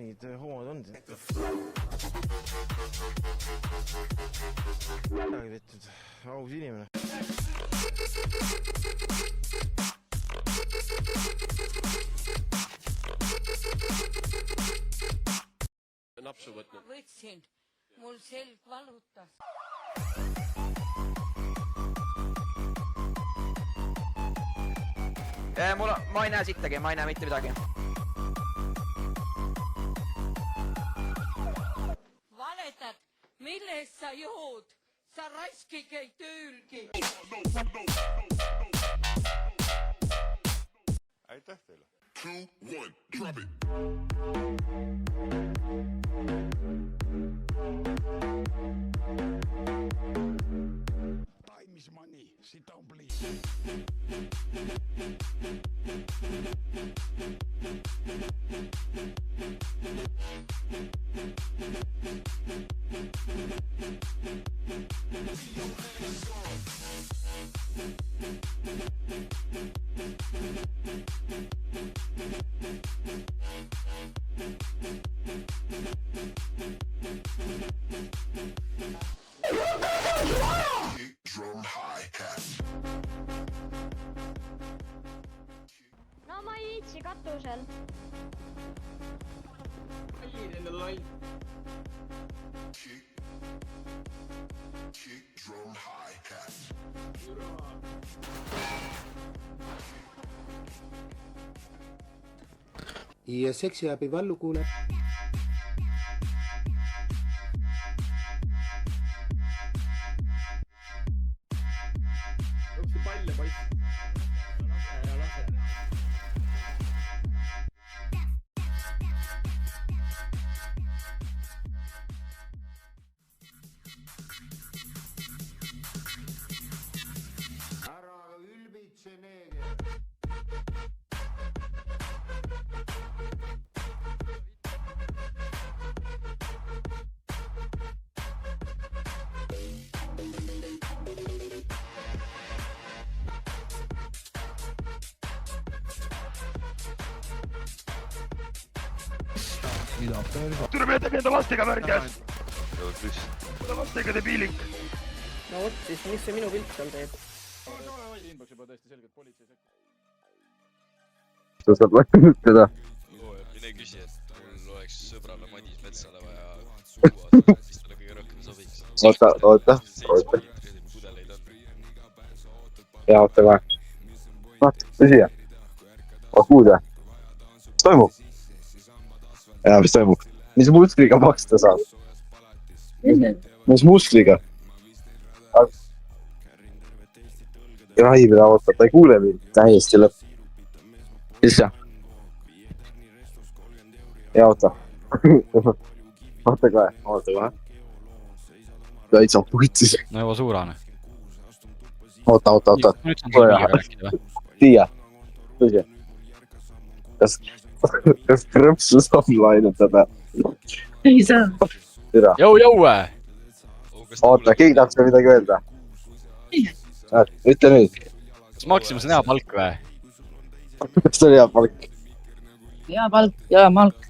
mingid homod on siin. Midagi võttud, aus inimene. Napsu võtnud. Võtsin, mul selg valutas. Ma ei näe sittagi, ma ei näe mitte midagi. Valetad, millest sa jood? Sa raskig ei töölgi. Aitäh teile. 2, 1, drop it. Time is money. Sit down, please. Drum hi-hat. No ma ei viitsi katusel. Kick drum hi-hat. Ja seksiäpi vallukuule. Onko palle pois? Ära ülbitse neeger. Tule meie tegi enda lastega värgest! Enda lastega debiilik! No vot siis, mis see minu pilt seal teeb? Inbox juba tõesti selgelt politsei sektor. Sa saad laimut teda. Mine küsi, et mul oleks sõbrale Madis Metsale vaja suguaada, mis talle kõige rohkem sobiks. Oota. Pudeleid on. Jaa, oota kohe. Tõsi jah? Kuuda. Mis toimub? Jaa, mis toimub? Mis muskliga maksta saab? Mis muskliga? Raimina ootab, ta ei kuule mind. Täiesti lõpp. Mis jah? Jaa, oota. Oota kohe. Täitsa putsis. No juba suurane. Oota. Nüüd saan siis miiga rääkida või? Tiia. Tõsi. Kas krõpsu saab lainutada? Ei saa. Türa. Jõu! Oota, keegi tahab seda midagi öelda? Ütle nüüd. Kas Maximus on hea palk või? Kas ta on hea palk? Hea palk, hea malk.